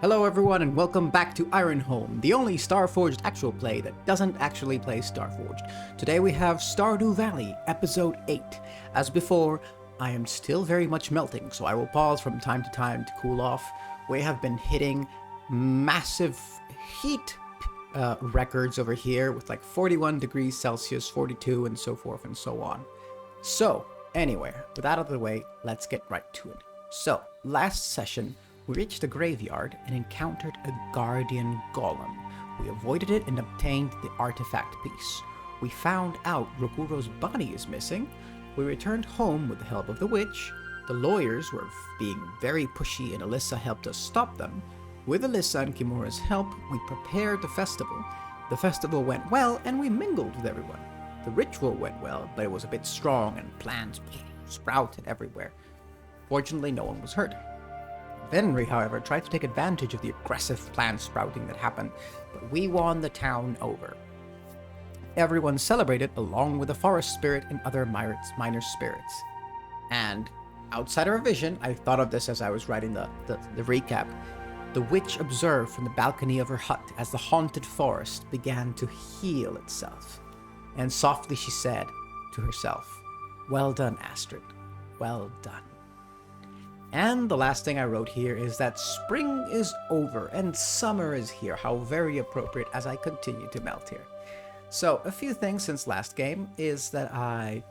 Hello everyone and welcome back to Ironhome, the only Starforged actual play that doesn't actually play Starforged. Today we have Stardew Valley, Episode 8. As before, I am still very much melting, so I will pause from time to time to cool off. We have been hitting massive heat records over here with like 41 degrees Celsius, 42 and so forth and so on. So, anyway, with that out of the way, let's get right to it. So, last session, we reached the graveyard and encountered a guardian golem. We avoided it and obtained the artifact piece. We found out Rokuro's body is missing. We returned home with the help of the witch. The lawyers were being very pushy and Alyssa helped us stop them. With Alyssa and Kimura's help, we prepared the festival. The festival went well and we mingled with everyone. The ritual went well, but it was a bit strong and plants sprouted everywhere. Fortunately, no one was hurt. Venry, however, tried to take advantage of the aggressive plant sprouting that happened, but we won the town over. Everyone celebrated along with the forest spirit and other minor spirits. And outside our vision, I thought of this as I was writing the recap, the witch observed from the balcony of her hut as the haunted forest began to heal itself. And softly she said to herself, "Well done, Astrid. Well done." And the last thing I wrote here is that spring is over and summer is here. How very appropriate as I continue to melt here. So a few things since last game is that I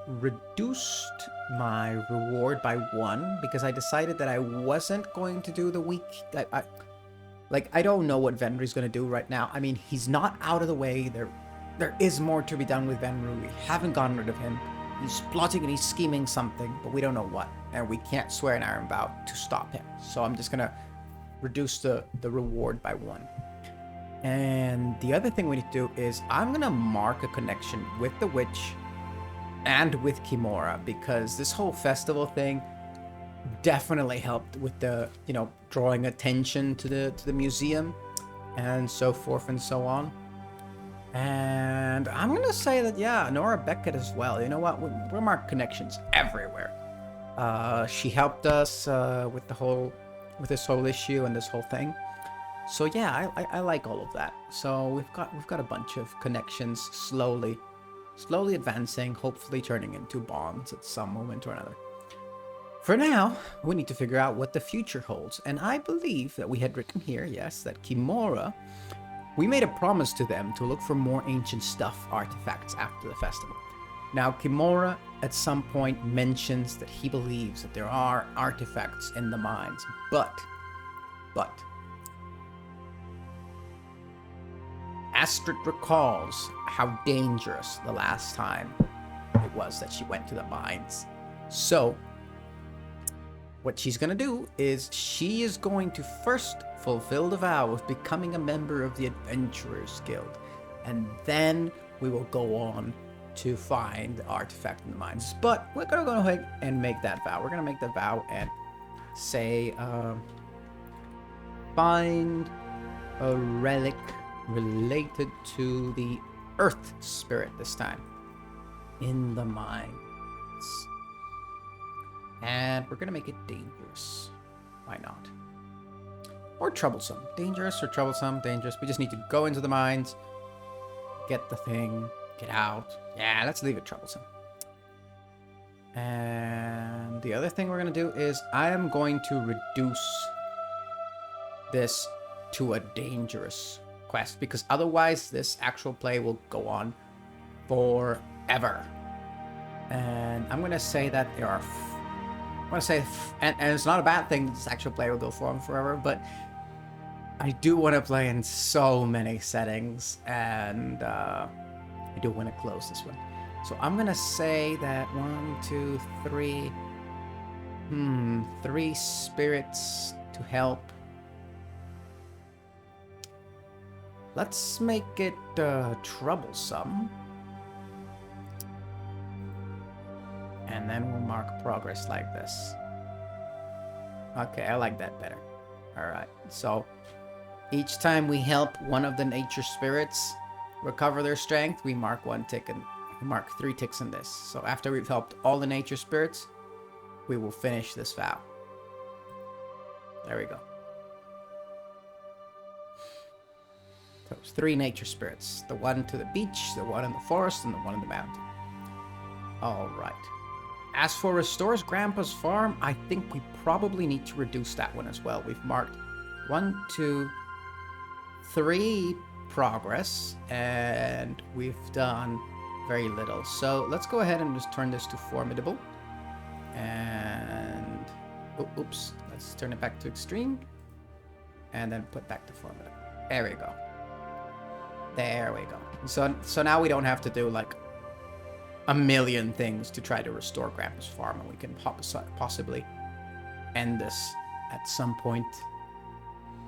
reduced my reward by 1 because I decided that I wasn't going to do the week. I don't know what Venry's going to do right now. I mean, he's not out of the way. There is more to be done with Venry. We haven't gotten rid of him. He's plotting and he's scheming something, but we don't know what. And we can't swear an iron vow to stop him. So I'm just going to reduce the reward by 1. And the other thing we need to do is I'm going to mark a connection with the witch and with Kimura, because this whole festival thing definitely helped with the, drawing attention to the museum and so forth and so on. And I'm going to say that, yeah, Nora Beckett as well. You know what? We're marked connections everywhere. She helped us with this whole issue and this whole thing. So yeah, I like all of that. So we've got a bunch of connections slowly advancing, hopefully turning into bonds at some moment or another. For now, we need to figure out what the future holds. And I believe that we had written here, yes, that Kimura, we made a promise to them to look for more ancient stuff artifacts after the festival. Now, Kimura at some point mentions that he believes that there are artifacts in the mines, but Astrid recalls how dangerous the last time it was that she went to the mines. So, what she's going to do is she is going to first fulfill the vow of becoming a member of the Adventurers Guild. And then we will go on to find the artifact in the mines. But we're going to go ahead and make that vow. We're going to make that vow and say, find a relic related to the Earth Spirit this time in the mines. And we're going to make it dangerous. Why not? Or troublesome. Dangerous or troublesome? Dangerous. We just need to go into the mines, get the thing, get out. Yeah, let's leave it troublesome. And the other thing we're going to do is I am going to reduce this to a dangerous quest, because otherwise this actual play will go on forever. And I'm going to say that there are... and it's not a bad thing, this actual play will go on forever, but I do want to play in so many settings, and I do want to close this one. So I'm going to say that 1, 2, 3... 3 spirits to help. Let's make it troublesome. And then we'll mark progress like this. Okay, I like that better. Alright, so each time we help one of the nature spirits recover their strength, we mark 1 tick and mark 3 ticks in this. So after we've helped all the nature spirits, we will finish this vow. There we go. 3 nature spirits. The one to the beach, the one in the forest, and the one in the mountain. Alright. As for restores Grandpa's farm, I think we probably need to reduce that one as well. We've marked 1, 2, 3 progress, and we've done very little. So let's go ahead and just turn this to formidable. And oops, let's turn it back to extreme. And then put back to formidable. There we go. There we go. So now we don't have to do like a million things to try to restore Grandpa's farm, and we can possibly end this at some point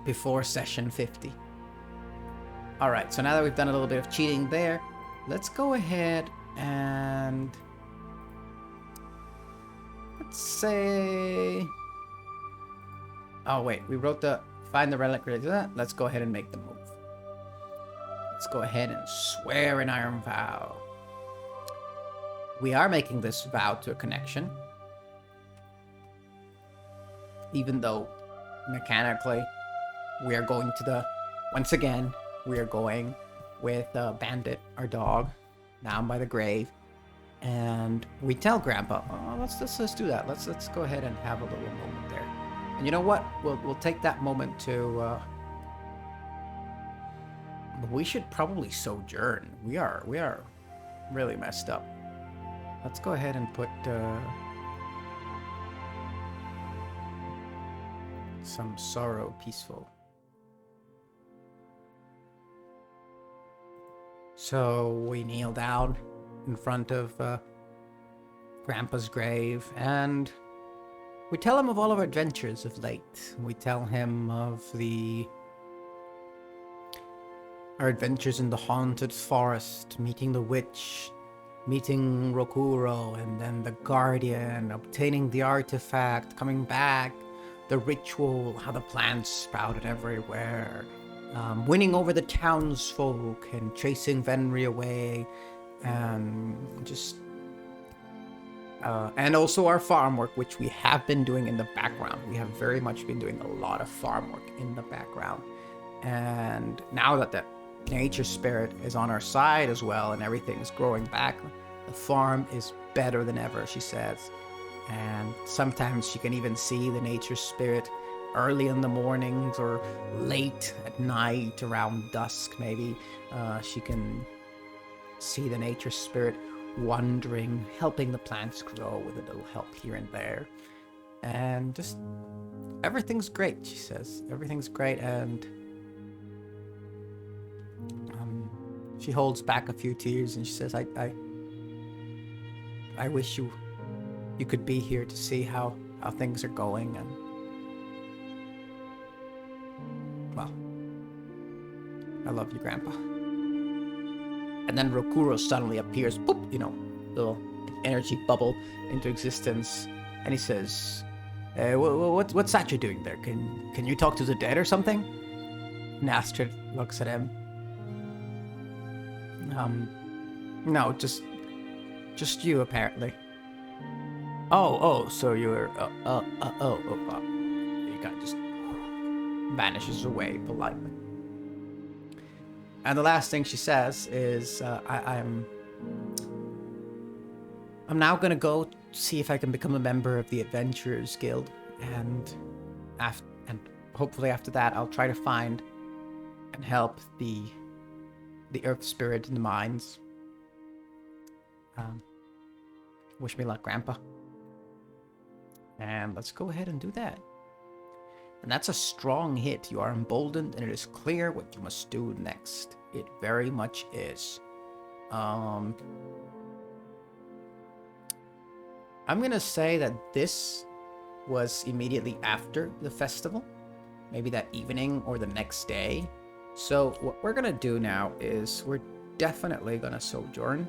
before session 50. Alright, so now that we've done a little bit of cheating there, let's go ahead and let's say... Oh wait, we wrote the find the relic. Let's go ahead and make the move. Let's go ahead and swear an iron vow. We are making this vow to a connection. Even though mechanically we are going to the... Once again, we are going with Bandit, our dog, down by the grave. And we tell Grandpa, oh, let's do that. Let's go ahead and have a little moment there. And you know what? We'll take that moment to... we should probably sojourn. We are really messed up. Let's go ahead and put some sorrow peaceful. So we kneel down in front of Grandpa's grave, and we tell him of all of our adventures of late. We tell him of our adventures in the haunted forest, meeting the witch, meeting Rokuro, and then the Guardian, obtaining the artifact, coming back, the ritual, how the plants sprouted everywhere, winning over the townsfolk, and chasing Venri away, and just... and also our farm work, which we have been doing in the background. We have very much been doing a lot of farm work in the background. And now that the nature spirit is on our side as well, and everything's growing back, the farm is better than ever, she says. And sometimes she can even see the nature spirit early in the mornings or late at night, around dusk maybe. She can see the nature spirit wandering, helping the plants grow with a little help here and there. And just everything's great, she says. Everything's great, and she holds back a few tears and she says, I wish you could be here to see how things are going. And well, I love you, Grandpa. And then Rokuro suddenly appears, boop, little energy bubble into existence, and he says, what's Satcha doing there? Can you talk to the dead or something? And Astrid looks at him. No, just you, apparently. Oh, so you're, he kind of just vanishes away politely. And the last thing she says is, I'm now gonna go see if I can become a member of the Adventurers Guild, and hopefully after that I'll try to find and help the Earth Spirit in the mines. Wish me luck, Grandpa. And let's go ahead and do that. And that's a strong hit. You are emboldened, and it is clear what you must do next. It very much is. I'm gonna say that this was immediately after the festival. Maybe that evening or the next day. So what we're gonna do now is we're definitely gonna sojourn.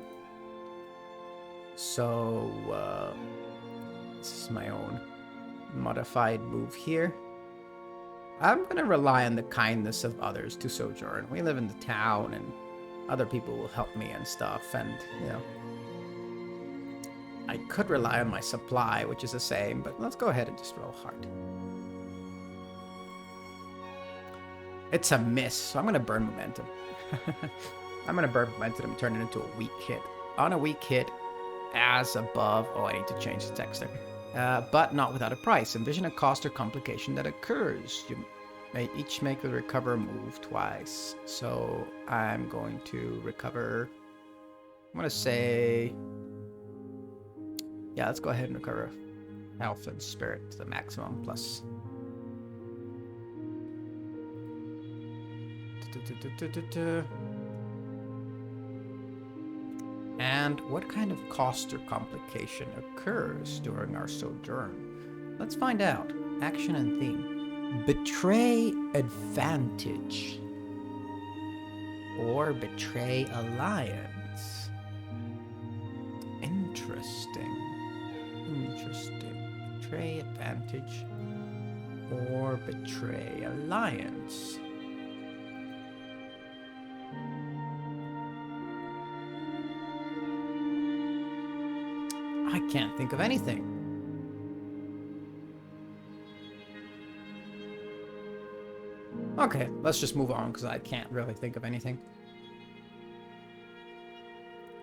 So this is my own modified move here. I'm gonna rely on the kindness of others to sojourn. We live in the town, and other people will help me and stuff, and I could rely on my supply, which is the same, but let's go ahead and just roll hard. It's a miss, so I'm gonna burn momentum. I'm gonna burn momentum and turn it into a weak hit. On a weak hit, as above. Oh, I need to change the text there. But not without a price. Envision a cost or complication that occurs. You may each make the recover move twice. So I'm going to recover. I'm gonna say, yeah, let's go ahead and recover health and spirit to the maximum plus. And what kind of cost or complication occurs during our sojourn? Let's find out. Action and theme. Betray advantage. Or betray alliance. Interesting. Interesting. Betray advantage. Or betray alliance. I can't think of anything. Okay, let's just move on because I can't really think of anything.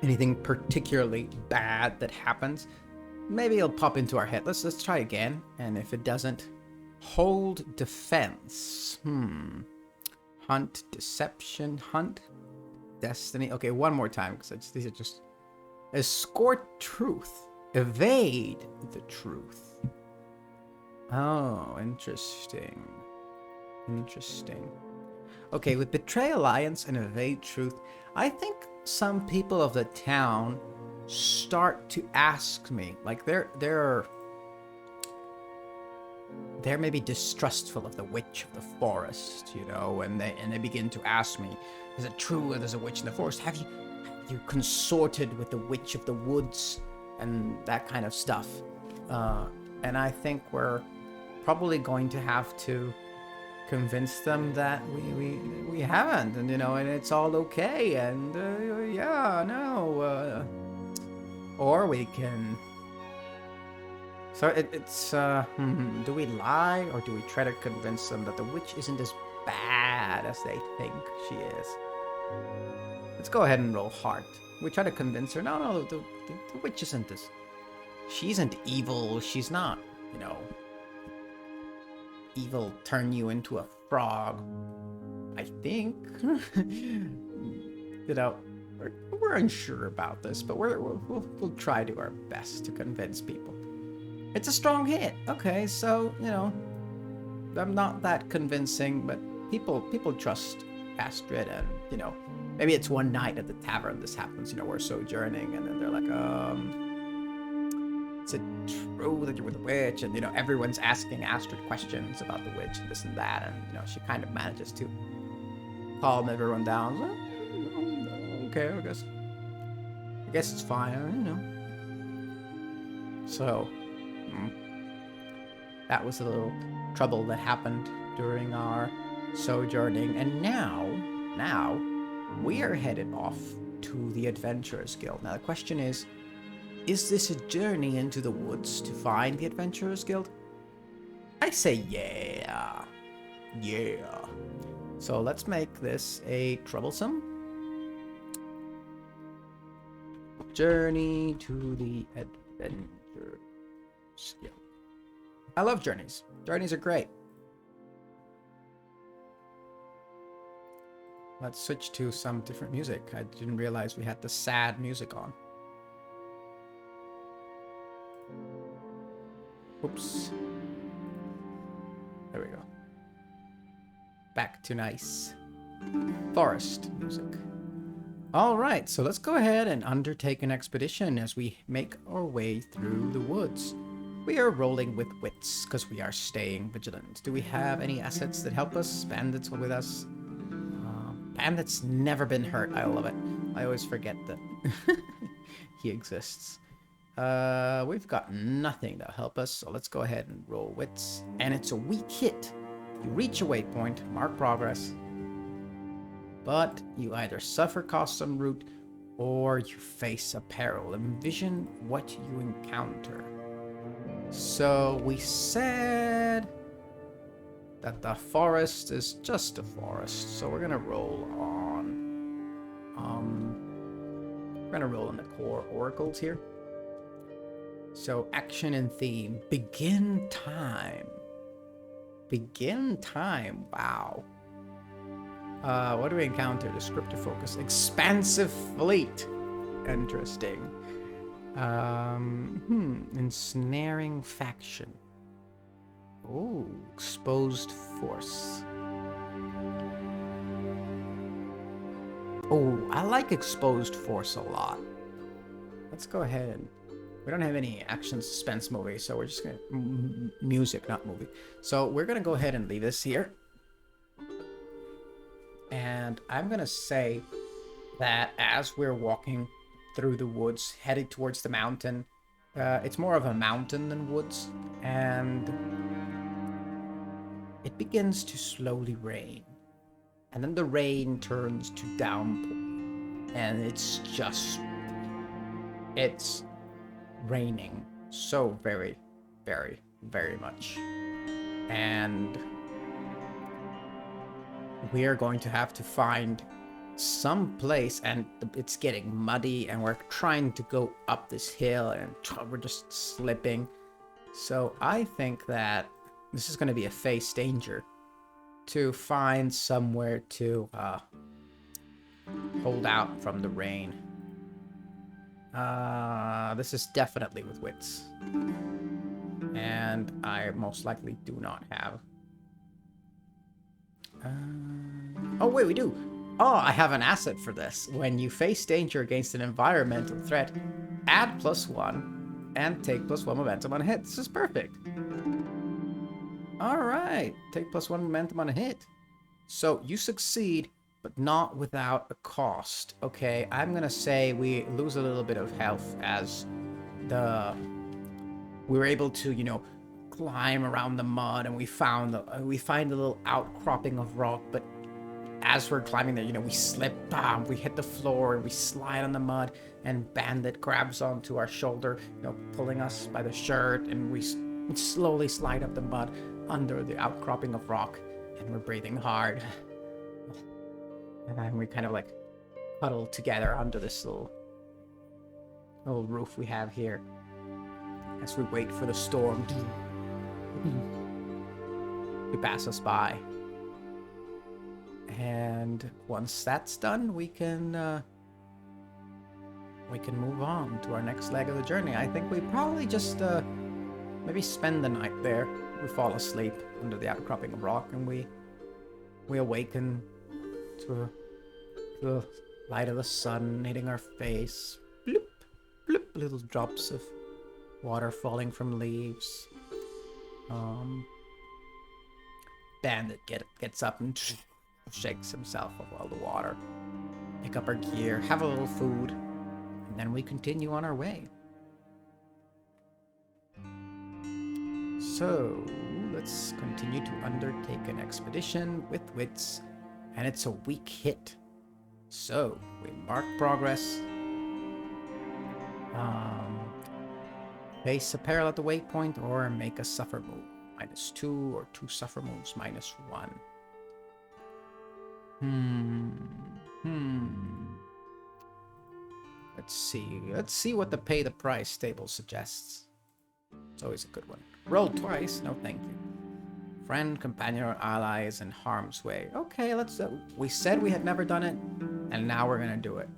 Anything particularly bad that happens. Maybe it'll pop into our head. Let's try again. And if it doesn't, hold defense. Hunt, deception, hunt, destiny. Okay, one more time because these are just escort truth. Evade the truth. Oh, interesting. Interesting. Okay, with betray alliance and evade truth, I think some people of the town start to ask me, like they're maybe distrustful of the witch of the forest, you know, and they begin to ask me, is it true that there's a witch in the forest? Have you consorted with the witch of the woods? And that kind of stuff. And I think we're probably going to have to convince them that we haven't, and you know, and it's all okay, and yeah, no. Or we can. So it's do we lie or do we try to convince them that the witch isn't as bad as they think she is? Let's go ahead and roll heart. We try to convince her, no, the witch isn't this. She isn't evil. She's not, you know, evil, turn you into a frog. I think. You know, we're unsure about this, but we'll try to our best to convince people. It's a strong hit. Okay, so, you know, I'm not that convincing, but people trust Astrid, and, you know, maybe it's one night at the tavern this happens, you know, we're sojourning, and then they're like, is it true that you're with the witch? And, you know, everyone's asking Astrid questions about the witch and this and that, and, you know, she kind of manages to calm everyone down. So, okay, I guess it's fine, you know. So, that was a little trouble that happened during our sojourning, and now we are headed off to the Adventurers Guild. Now the question is this a journey into the woods to find the Adventurers Guild? I say yeah. So let's make this a troublesome journey to the Adventurers Guild. I love journeys. Journeys are great. Let's switch to some different music. I didn't realize we had the sad music on. Oops. There we go. Back to nice forest music. All right, so let's go ahead and undertake an expedition as we make our way through the woods. We are rolling with wits because we are staying vigilant. Do we have any assets that help us? Bandits with us? Bandit's never been hurt. I love it. I always forget that he exists. We've got nothing to help us, so let's go ahead and roll wits. And it's a weak hit. You reach a waypoint, mark progress, but you either suffer cost some route or you face a peril. Envision what you encounter. So we said that the forest is just a forest. So we're gonna roll on. We're gonna roll on the core oracles here. So action and theme. Begin time. Begin time. Wow. What do we encounter? Descriptive focus. Expansive fleet. Interesting. Ensnaring faction. Oh, exposed force. Oh, I like exposed force a lot. Let's go ahead and... We don't have any action suspense movie, so we're just gonna... music, not movie. So we're gonna go ahead and leave this here. And I'm gonna say that as we're walking through the woods, headed towards the mountain, it's more of a mountain than woods, and it begins to slowly rain. And then the rain turns to downpour. And it's raining so very, very, very much. And we are going to have to find some place, and it's getting muddy, and we're trying to go up this hill, and we're just slipping. So I think that this is going to be a face danger to find somewhere to hold out from the rain. This is definitely with wits. And I most likely do not have. Oh, wait, we do. Oh, I have an asset for this. When you face danger against an environmental threat, add +1 and take +1 momentum on a hit. This is perfect. Alright, take +1 momentum on a hit. So you succeed, but not without a cost. Okay, I'm gonna say we lose a little bit of health as we were able to, you know, climb around the mud, and we find a little outcropping of rock, but as we're climbing there, you know, we slip, we hit the floor, and we slide on the mud, and Bandit grabs onto our shoulder, you know, pulling us by the shirt, and we slowly slide up the mud under the outcropping of rock, and we're breathing hard. And then we kind of like huddle together under this little roof we have here as we wait for the storm to pass us by. And once that's done, we can move on to our next leg of the journey. I think we probably just maybe spend the night there. We fall asleep under the outcropping of rock, and we awaken to the light of the sun hitting our face. Bloop, bloop, little drops of water falling from leaves. Bandit gets up and shakes himself of all the water. Pick up our gear, have a little food, and then we continue on our way. So, let's continue to undertake an expedition with wits, and it's a weak hit. So, we mark progress. Face a peril at the waypoint, or make a suffer move. -2, or 2 suffer moves, -1. Let's see what the pay the price table suggests. It's always a good one. Roll twice, no thank you. Friend, companion, or ally is in harm's way. Okay, let's... we said we had never done it, and now we're gonna do it.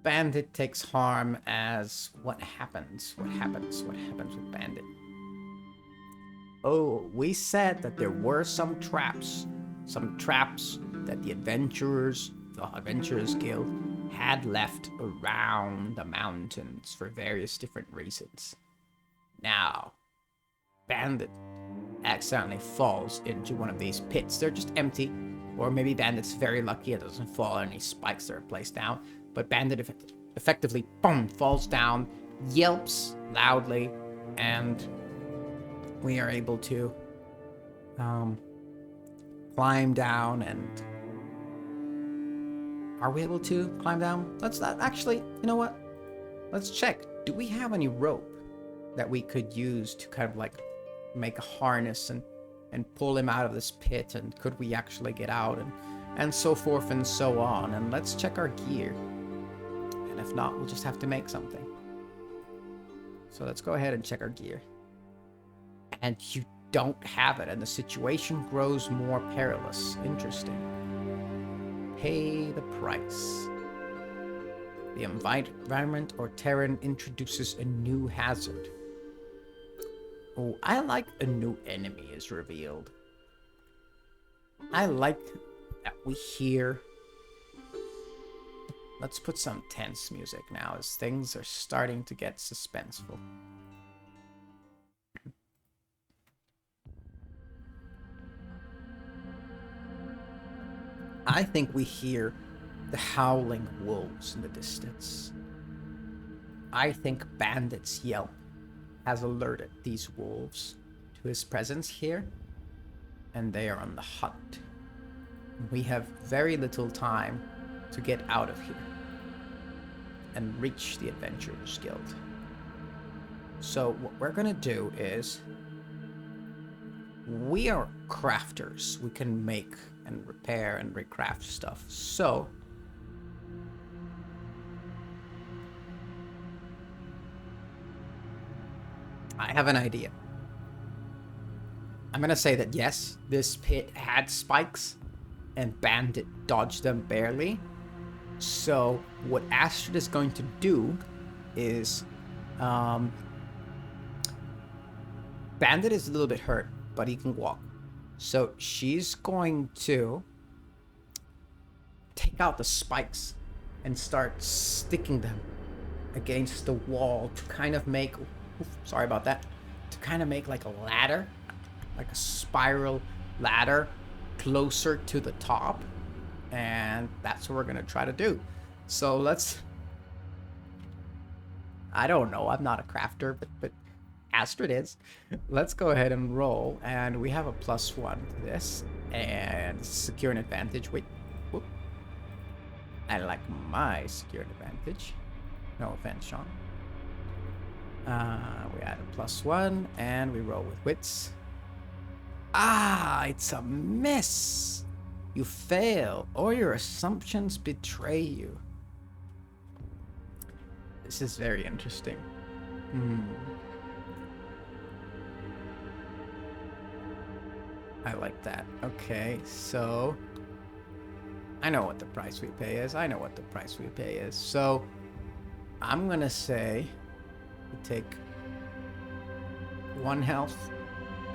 Bandit takes harm as... What happens? What happens with Bandit? Oh, we said that there were some traps. Some traps that the Adventurers Guild, had left around the mountains for various different reasons. Now, Bandit accidentally falls into one of these pits. They're just empty, or maybe Bandit's very lucky it doesn't fall on any spikes that are placed down. But Bandit effectively, boom, falls down, yelps loudly, and we are able to climb down. And are we able to climb down? Let's not actually, you know what? Let's check. Do we have any rope that we could use to kind of like make a harness and and pull him out of this pit, and could we actually get out, and so forth and so on. And let's check our gear. And if not, we'll just have to make something. So let's go ahead and check our gear. And you don't have it, and the situation grows more perilous. Interesting. Pay the price. The environment or terrain introduces a new hazard. Oh, I like a new enemy is revealed. I like that we hear. Let's put some tense music now as things are starting to get suspenseful. I think we hear the howling wolves in the distance. I think Bandit's yelp has alerted these wolves to his presence here, and they are on the hunt. We have very little time to get out of here and reach the Adventurers Guild. So what we're gonna do is, we are crafters. We can make and repair and recraft stuff. So I have an idea. I'm gonna say that yes, this pit had spikes and Bandit dodged them barely. So what Astrid is going to do is, Bandit is a little bit hurt, but he can walk. So she's going to take out the spikes and start sticking them against the wall to kind of make, sorry about that, to kind of make like a ladder, like a spiral ladder closer to the top. And that's what we're gonna try to do. So let's, I don't know, I'm not a crafter, but Astrid is. Let's go ahead and roll, and we have a +1 to this, and secure an advantage. Wait, whoop. I like my secure advantage. No offense, Sean. We add a +1, and we roll with wits. Ah, it's a miss. You fail, or your assumptions betray you. This is very interesting. I like that. Okay, so I know what the price we pay is. So I'm gonna say we take 1 health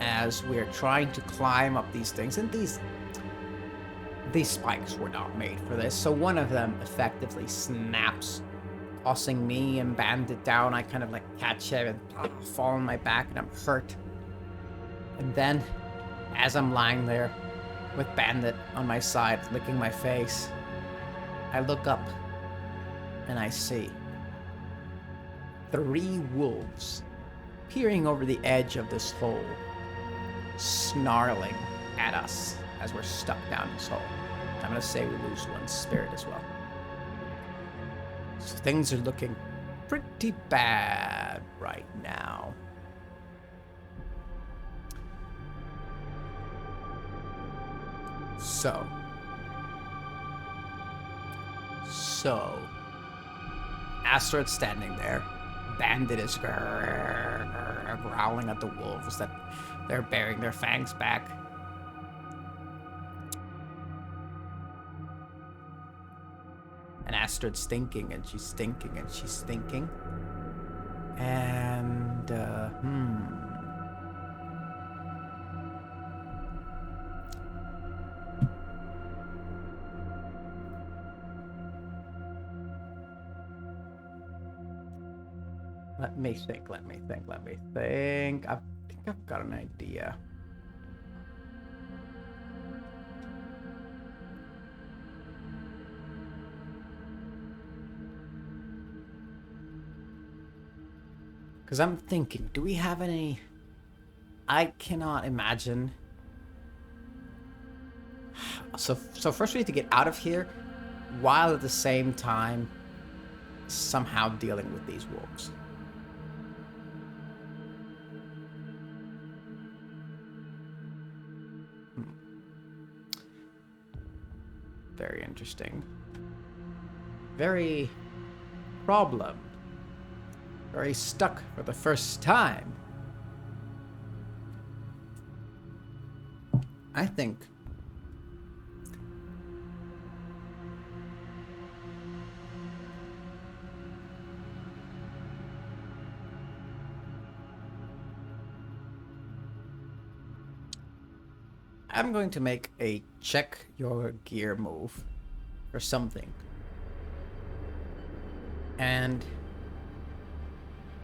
as we're trying to climb up these things. And these spikes were not made for this. So one of them effectively snaps, tossing me and Bandit down. I kind of like catch him and fall on my back, and I'm hurt. And then, as I'm lying there with Bandit on my side, licking my face, I look up and I see 3 wolves peering over the edge of this hole, snarling at us as we're stuck down this hole. I'm gonna say we lose 1 spirit as well. So things are looking pretty bad right now. So Astrid's standing there. Bandit is growling at the wolves that they're bearing their fangs back. And Astrid's thinking, and she's thinking, and she's thinking. And, Let me think. I think I've got an idea. Because I'm thinking, do we have any... I cannot imagine... So first we need to get out of here, while at the same time somehow dealing with these wolves. Very interesting. Very problem. Very stuck for the first time. I think I'm going to make a check your gear move or something. And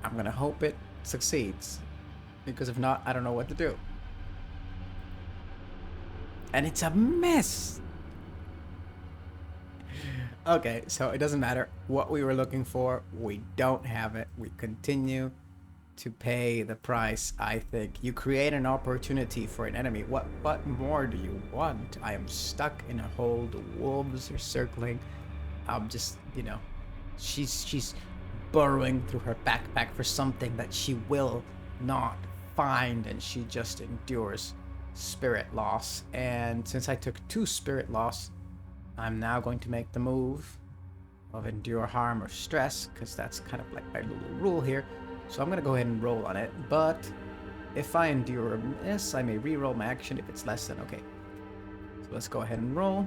I'm gonna hope it succeeds. Because if not, I don't know what to do. And it's a mess! Okay, so it doesn't matter what we were looking for. We don't have it. We continue to pay the price, I think. You create an opportunity for an enemy. What more do you want? I am stuck in a hole. The wolves are circling. I'm just, you know, she's burrowing through her backpack for something that she will not find, and she just endures spirit loss. And since I took 2 spirit loss, I'm now going to make the move of endure harm or stress, because that's kind of like my little rule here. So I'm going to go ahead and roll on it, but if I endure a miss, I may re-roll my action if it's less than okay. So let's go ahead and roll.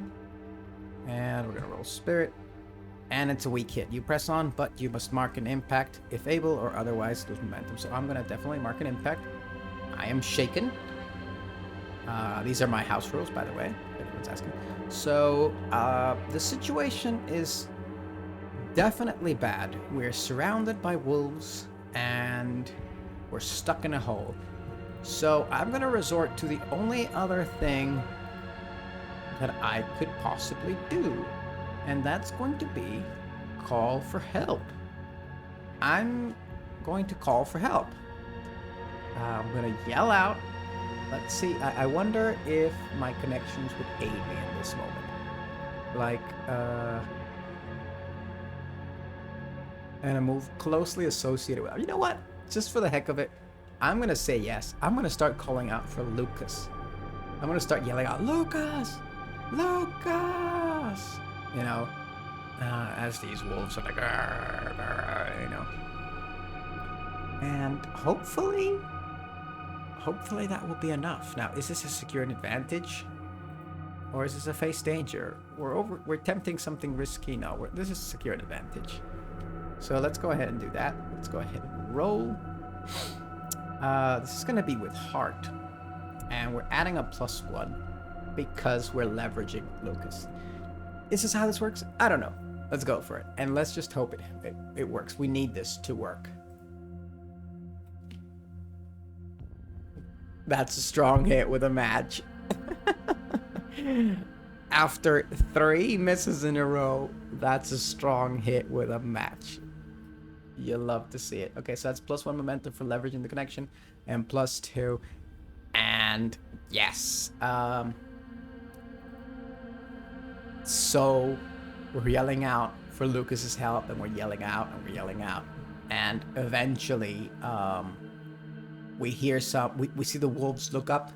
And we're going to roll spirit. And it's a weak hit. You press on, but you must mark an impact if able, or otherwise lose momentum. So I'm going to definitely mark an impact. I am shaken. These are my house rules, by the way, if anyone's asking. So the situation is definitely bad. We're surrounded by wolves, and we're stuck in a hole. So I'm going to resort to the only other thing that I could possibly do. And that's going to be call for help. I'm going to call for help. I'm going to yell out. Let's see. I wonder if my connections would aid me in this moment. Like, and a move closely associated with... You know what? Just for the heck of it, I'm going to say yes. I'm going to start calling out for Lucas. I'm going to start yelling out, Lucas! Lucas! You know, as these wolves are like, "Arr, arr," you know. And hopefully that will be enough. Now, is this a secured advantage? Or is this a face danger? We're tempting something risky. No, this is a secured advantage. So let's go ahead and do that. Let's go ahead and roll. This is going to be with heart. And we're adding a +1 because we're leveraging Lucas. Is this how this works? I don't know. Let's go for it. And let's just hope it works. We need this to work. That's a strong hit with a match. After 3 misses in a row, that's a strong hit with a match. You love to see it. Okay, so that's +1 momentum for leveraging the connection, and +2. And yes. So we're yelling out for Lucas's help, and we're yelling out, and we're yelling out. And eventually, we hear we see the wolves look up,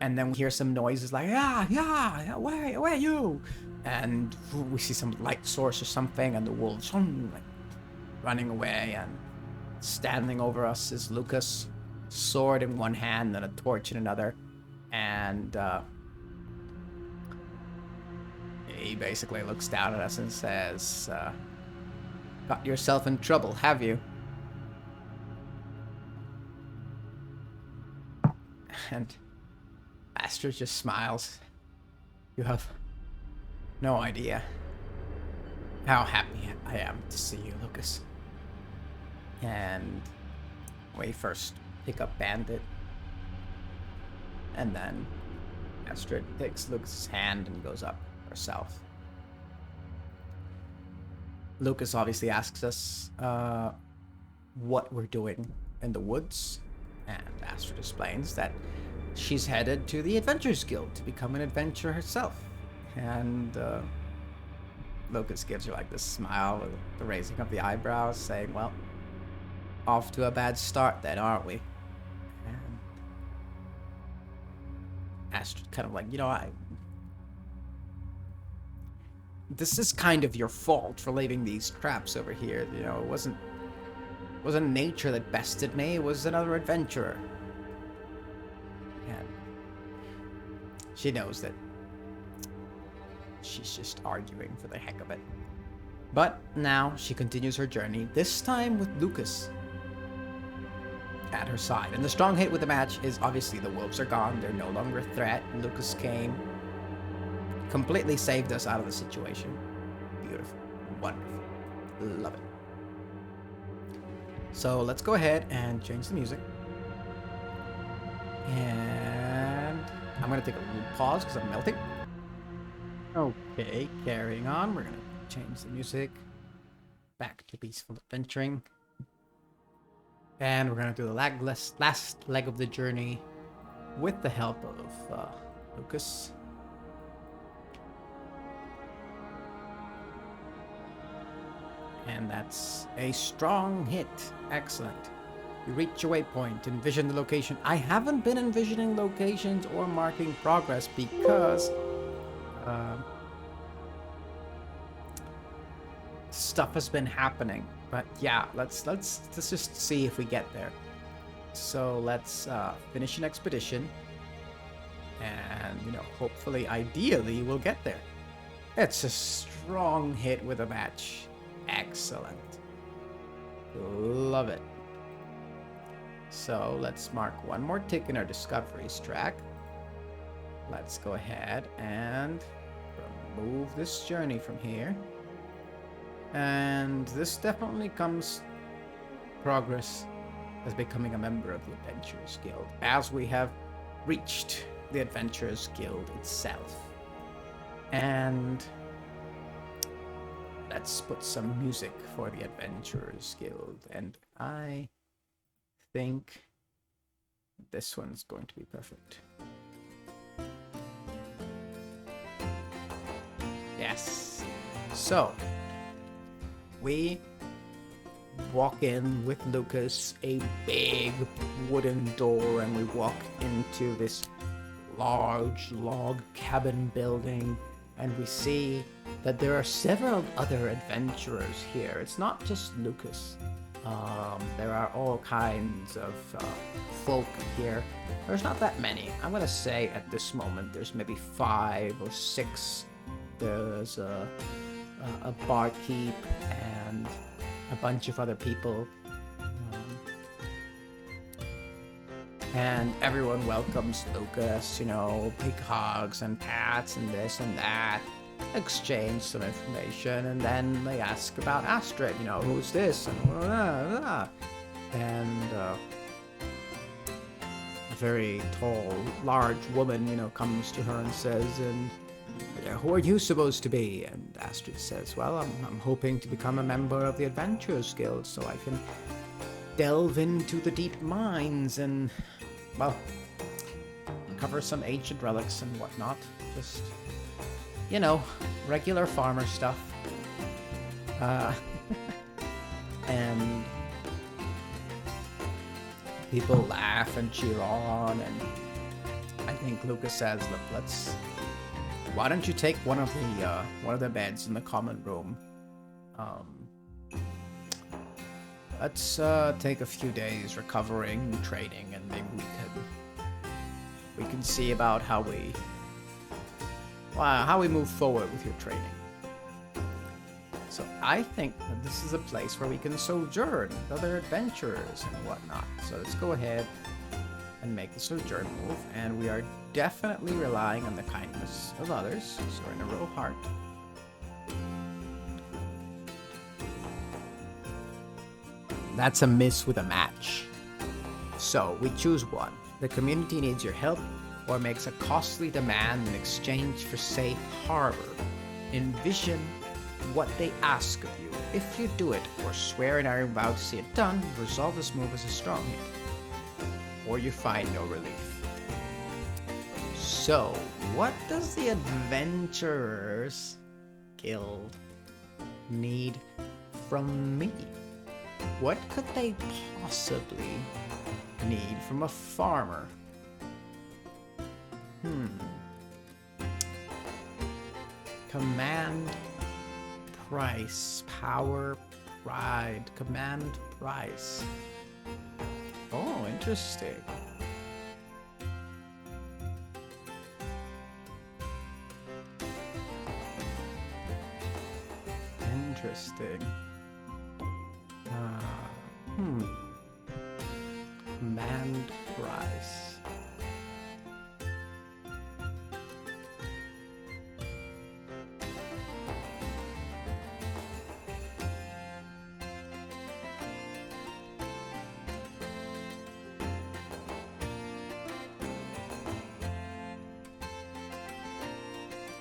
and then we hear some noises like, yeah, where are you? And we see some light source or something, and the wolves like running away, and standing over us is Lucas, sword in one hand and a torch in another, and he basically looks down at us and says, got yourself in trouble, have you? And Astrid just smiles. You have no idea how happy I am to see you, Lucas. And we first pick up Bandit, and then Astrid takes Lucas's hand and goes up herself. Lucas obviously asks us what we're doing in the woods, and Astrid explains that she's headed to the Adventurers Guild to become an adventurer herself. And Lucas gives her like this smile with the raising of the eyebrows, saying, well, off to a bad start then, aren't we? And Astrid kind of like, you know, this is kind of your fault for leaving these traps over here. You know, it wasn't nature that bested me, it was another adventurer. And she knows that she's just arguing for the heck of it. But now she continues her journey, this time with Lucas at her side. And the strong hit with the match is obviously the wolves are gone, they're no longer a threat. Lucas came, completely saved us out of the situation. Beautiful, wonderful, love it. So let's go ahead and change the music. And I'm gonna take a little pause because I'm melting. Okay, carrying on. We're gonna change the music back to peaceful adventuring. And we're gonna do the last leg of the journey with the help of Lucas. And that's a strong hit. Excellent. You reach your waypoint, envision the location. I haven't been envisioning locations or marking progress because stuff has been happening. But yeah, let's just see if we get there. So let's finish an expedition, and you know, hopefully, ideally, we'll get there. It's a strong hit with a match. Excellent. Love it. So let's mark one more tick in our discoveries track. Let's go ahead and remove this journey from here. And this definitely comes progress as becoming a member of the Adventurers Guild, as we have reached the Adventurers Guild itself. And let's put some music for the Adventurers Guild, and I think this one's going to be perfect. Yes. So we walk in with Lucas, a big wooden door, and we walk into this large log cabin building, and we see that there are several other adventurers here. It's not just Lucas. There are all kinds of folk here. There's not that many. I'm gonna say at this moment there's maybe 5 or 6. There's a barkeep and a bunch of other people. And everyone welcomes Lucas, you know, big hugs and pats and this and that. Exchange some information, and then they ask about Astrid, you know, who's this, and and a very tall, large woman, you know, comes to her and says, and who are you supposed to be? And Astrid says, well, I'm hoping to become a member of the Adventurers Guild so I can delve into the deep mines and, well, cover some ancient relics and whatnot. Just, you know, regular farmer stuff. And people laugh and cheer on, and I think Lucas says, look, why don't you take one of the beds in the common room? Let's take a few days recovering, training, and maybe we can see about how we move forward with your training. So I think that this is a place where we can sojourn with other adventurers and whatnot. So let's go ahead and make the sojourn move, and we are definitely relying on the kindness of others, so we're in a row heart. That's a miss with a match. So we choose one. The community needs your help or makes a costly demand in exchange for safe harbor. Envision what they ask of you. If you do it, or swear an iron vow to see it done, resolve this move as a strong hit. Or you find no relief. So, what does the Adventurers Guild need from me? What could they possibly need from a farmer? Command price. Power, pride, command, price. Oh, interesting. Interesting. Command price.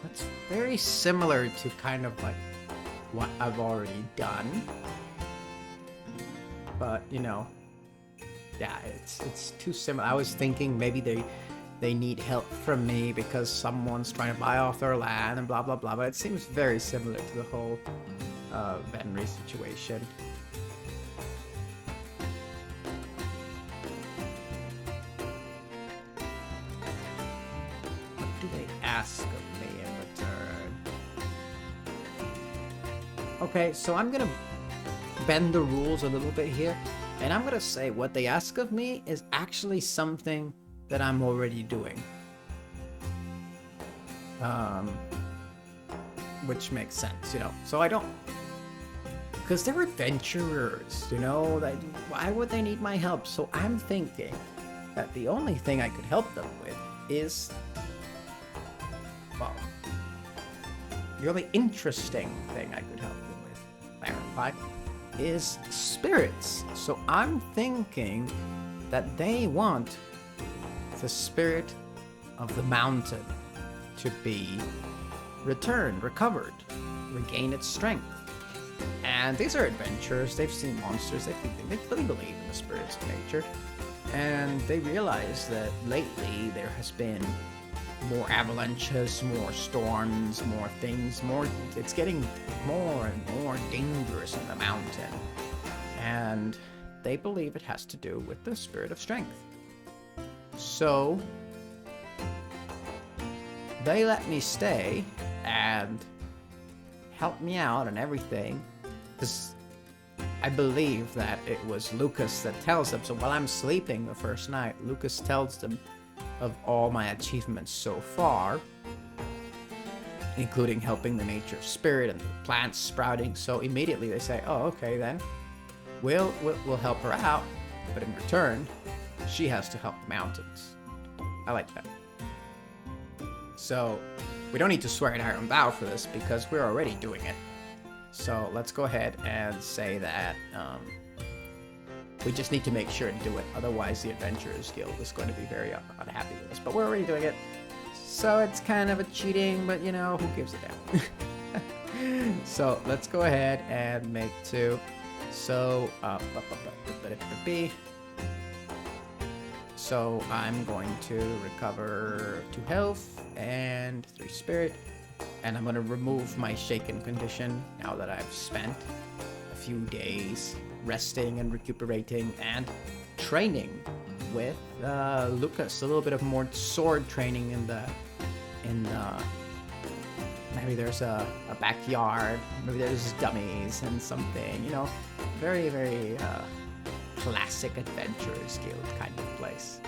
That's very similar to kind of like what I've already done. But, you know, yeah, it's too similar. I was thinking maybe they need help from me because someone's trying to buy off their land and blah blah blah, but it seems very similar to the whole veterinary situation. What do they ask of me in return? Okay, so I'm gonna bend the rules a little bit here, and I'm gonna say what they ask of me is actually something that I'm already doing, which makes sense, you know. So I don't, because they're adventurers, you know. That why would they need my help? So I'm thinking that the only thing I could help them with is, well, the only interesting thing I could help them with, clarify, is spirits. So I'm thinking that they want the spirit of the mountain to be returned, recovered, regain its strength. And these are adventurers. They've seen monsters. They really believe in the spirits of nature. And they realize that lately there has been more avalanches, more storms, more things, it's getting more and more dangerous in the mountain. And they believe it has to do with the spirit of strength. So they let me stay and help me out and everything, because I believe that it was Lucas that tells them. So while I'm sleeping the first night, Lucas tells them of all my achievements so far, including helping the nature spirit and the plants sprouting. So immediately they say, oh, okay, then we'll help her out, but in return she has to help the mountains. I like that. So we don't need to swear an iron vow for this because we're already doing it. So let's go ahead and say that we just need to make sure to do it. Otherwise, the Adventurers Guild is going to be very unhappy with us. But we're already doing it. So it's kind of a cheating, but you know, who gives a damn? So let's go ahead and make 2. So, so I'm going to recover 2 health and 3 spirit. And I'm going to remove my shaken condition now that I've spent a few days resting and recuperating and training with Lucas. A little bit of more sword training in the maybe there's a backyard, maybe there's dummies and something, you know, very, very classic Adventurers Guild kind of place.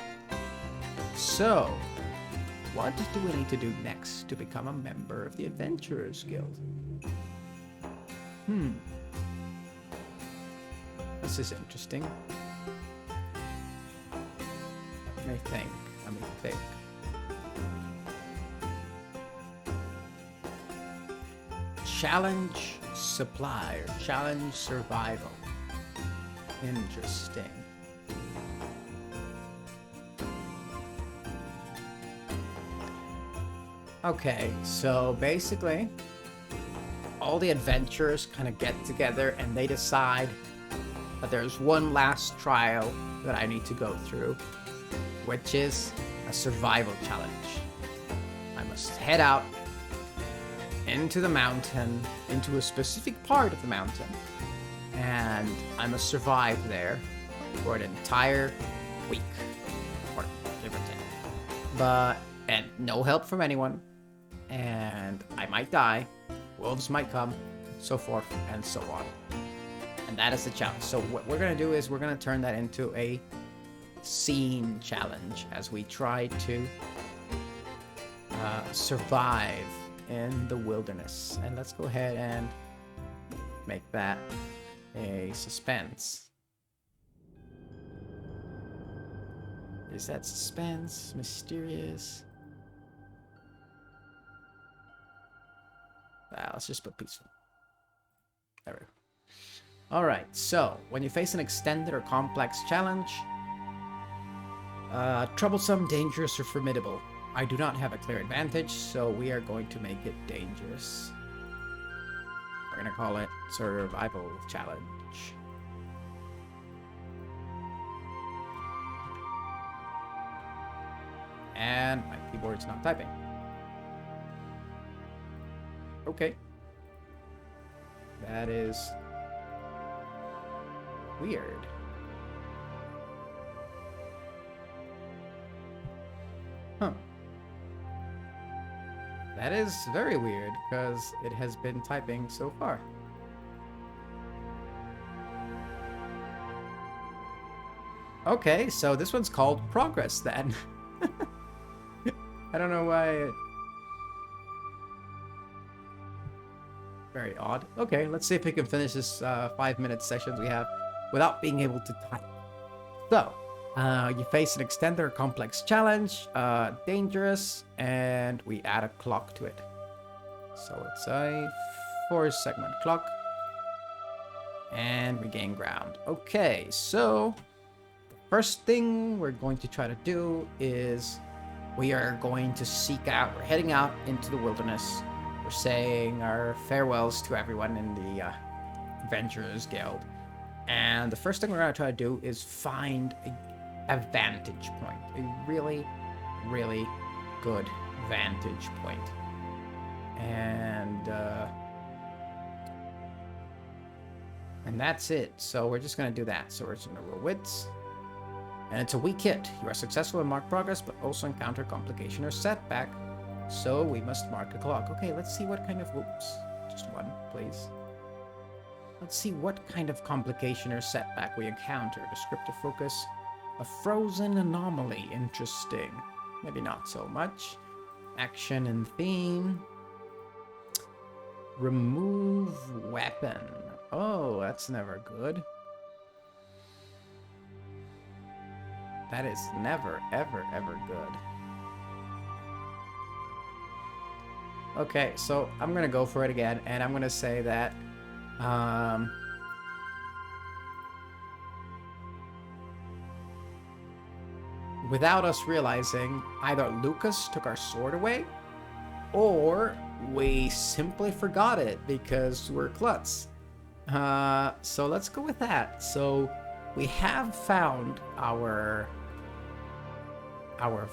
So what do we need to do next to become a member of the Adventurers Guild? This is interesting. Let me think. Challenge supply or challenge survival. Interesting. Okay, so basically, all the adventurers kind of get together and they decide that there's one last trial that I need to go through, which is a survival challenge. I must head out into the mountain, into a specific part of the mountain, and I must survive there for an entire week, or give or take. And no help from anyone. And I might die, wolves might come, so forth and so on. And that is the challenge. So what we're going to do is we're going to turn that into a scene challenge as we try to survive in the wilderness. And let's go ahead and make that a suspense. Is that suspense? Mysterious? Let's just put peaceful. There we go. Alright, so when you face an extended or complex challenge, troublesome, dangerous, or formidable. I do not have a clear advantage, so we are going to make it dangerous. We're going to call it Survival Challenge. And my keyboard's not typing. Okay. That is weird. Huh. That is very weird, because it has been typing so far. Okay, so this one's called Progress then. I don't know why it... Very odd. Okay, let's see if we can finish this 5-minute session we have without being able to type. So, you face an extended or complex challenge, dangerous, and we add a clock to it. So it's a 4-segment clock. And we gain ground. Okay, so the first thing we're going to try to do is we are going to seek out, we're heading out into the wilderness. We're saying our farewells to everyone in the Adventurers Guild. And the first thing we're going to try to do is find a vantage point. A really, really good vantage point. And that's it. So we're just going to do that. So we're just going to roll wits. And it's a weak hit. You are successful in mark progress, but also encounter complication or setback. So we must mark a clock. Okay, let's see what kind of... Whoops. Just one, please. Let's see what kind of complication or setback we encounter. Descriptive focus. A frozen anomaly. Interesting. Maybe not so much. Action and theme. Remove weapon. Oh, that's never good. That is never, ever, ever good. Okay, so I'm gonna go for it again, and I'm gonna say that without us realizing, either Lucas took our sword away, or we simply forgot it because we're klutz. So let's go with that. So we have found our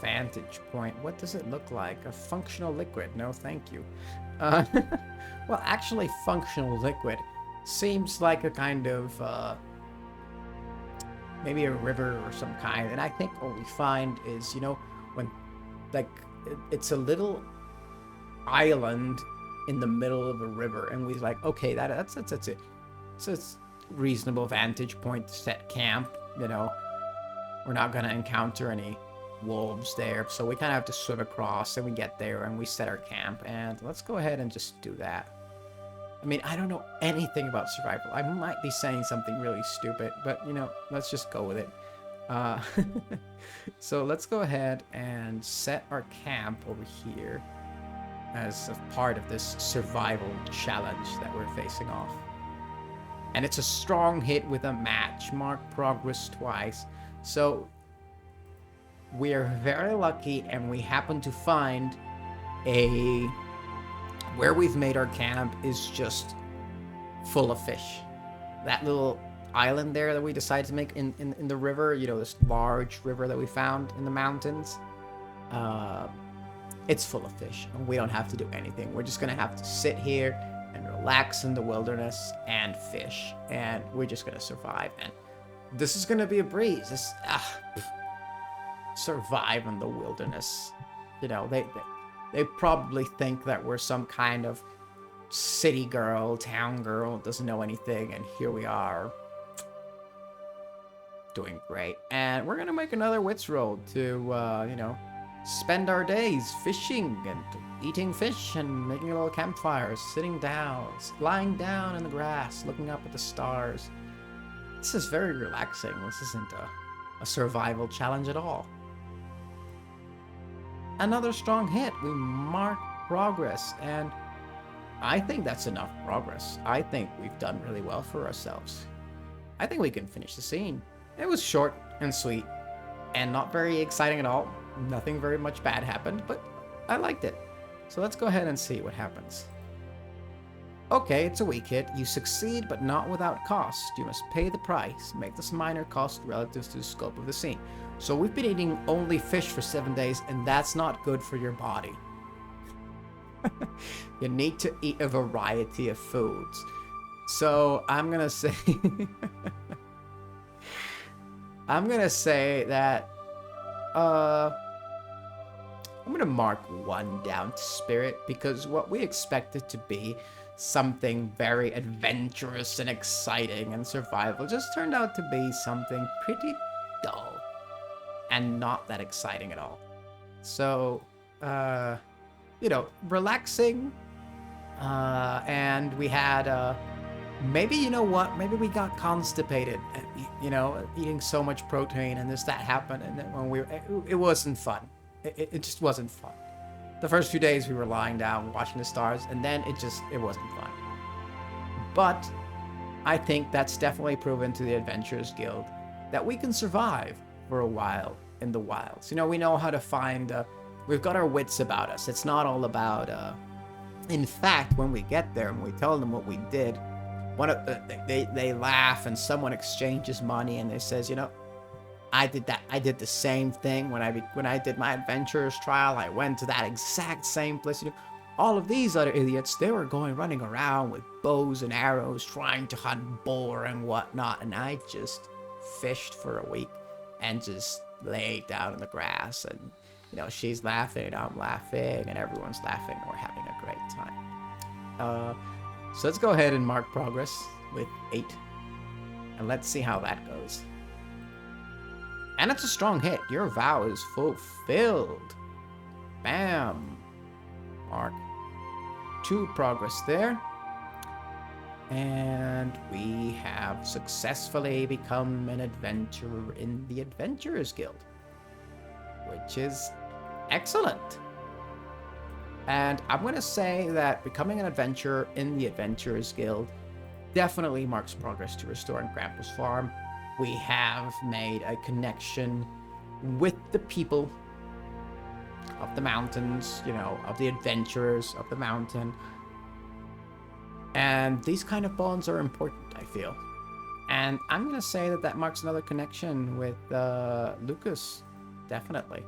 vantage point. What does it look like? A functional liquid? No, thank you. Well, actually, functional liquid seems like a kind of maybe a river or some kind. And I think what we find is, you know, when like it's a little island in the middle of a river, and we're like, okay, that's it. So it's reasonable vantage point to set camp. You know, we're not gonna encounter any wolves there, so we kind of have to swim across, and we get there and we set our camp, and let's go ahead and just do that. I mean, I don't know anything about survival. I might be saying something really stupid, but you know, let's just go with it. So let's go ahead and set our camp over here as a part of this survival challenge that we're facing off. And it's a strong hit with a match. Mark progress twice. So we are very lucky, and we happen to find where we've made our camp is just full of fish. That little island there that we decided to make in the river, you know, this large river that we found in the mountains, it's full of fish, and we don't have to do anything. We're just gonna have to sit here and relax in the wilderness and fish, and we're just gonna survive. And this is gonna be a breeze. Survive in the wilderness. You know, they probably think that we're some kind of city girl, town girl, doesn't know anything, and here we are. Doing great. And we're gonna make another wits roll to, spend our days fishing and eating fish and making a little campfire, sitting down, lying down in the grass, looking up at the stars. This is very relaxing. This isn't a survival challenge at all. Another strong hit. We mark progress, and I think that's enough progress. I think we've done really well for ourselves. I think we can finish the scene. It was short and sweet and not very exciting at all. Nothing very much bad happened, but I liked it. So let's go ahead and see what happens. Okay, it's a weak hit. You succeed, but not without cost. You must pay the price. Make this minor cost relative to the scope of the scene. So we've been eating only fish for 7 days, and that's not good for your body. You need to eat a variety of foods. So I'm gonna say... I'm gonna say that... I'm gonna mark 1 down to spirit, because what we expected to be something very adventurous and exciting and survival just turned out to be something pretty dull and not that exciting at all. So, relaxing, and we had, maybe, you know what, maybe we got constipated, eating so much protein and that happened, and then when it wasn't fun. It just wasn't fun. The first few days we were lying down watching the stars, and then it wasn't fun. But I think that's definitely proven to the Adventurers Guild that we can survive for a while in the wilds. We know how to find, we've got our wits about us. It's not all about, in fact, when we get there and we tell them what we did, they laugh, and someone exchanges money, and they says, I did that. I did the same thing when I did my adventurer's trial. I went to that exact same place. All of these other idiots, they were running around with bows and arrows, trying to hunt boar and whatnot, and I just fished for a week and just laid down in the grass, and she's laughing, I'm laughing, and everyone's laughing, and we're having a great time. So let's go ahead and mark progress with 8, and let's see how that goes. And it's a strong hit. Your vow is fulfilled. Bam. Mark 2 progress there. And we have successfully become an adventurer in the Adventurers Guild, which is excellent. And I'm going to say that becoming an adventurer in the Adventurers Guild definitely marks progress to restoring Krampus Farm. We have made a connection with the people of the mountains, of the adventurers of the mountain. And these kind of bonds are important, I feel. And I'm going to say that marks another connection with Lucas, definitely.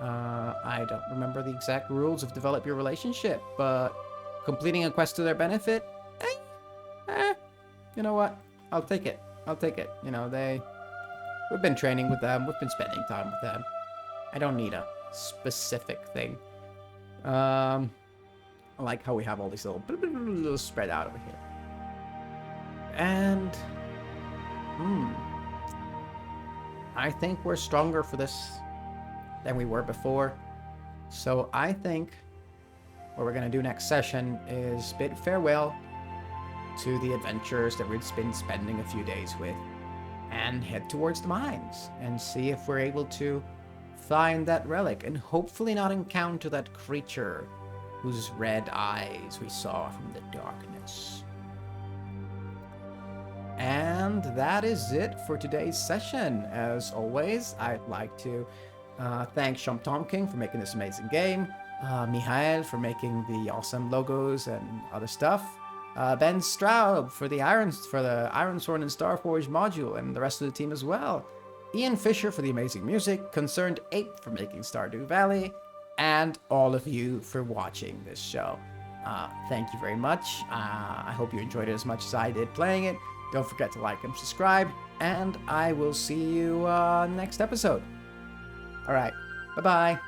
I don't remember the exact rules of develop your relationship, but completing a quest to their benefit, you know what? I'll take it. We've been training with them. We've been spending time with them. I don't need a specific thing. I like how we have all these little spread out over here. And, I think we're stronger for this than we were before. So I think what we're going to do next session is bid farewell to the adventurers that we've been spending a few days with, and head towards the mines and see if we're able to find that relic and hopefully not encounter that creature whose red eyes we saw from the darkness. And that is it for today's session. As always, I'd like to thank Sean Tomking for making this amazing game, Mihail for making the awesome logos and other stuff, Ben Straub for the Iron Sword and Starforge module, and the rest of the team as well. Ian Fisher for the amazing music, ConcernedApe for making Stardew Valley, and all of you for watching this show. Thank you very much. I hope you enjoyed it as much as I did playing it. Don't forget to like and subscribe, and I will see you next episode. All right, bye-bye.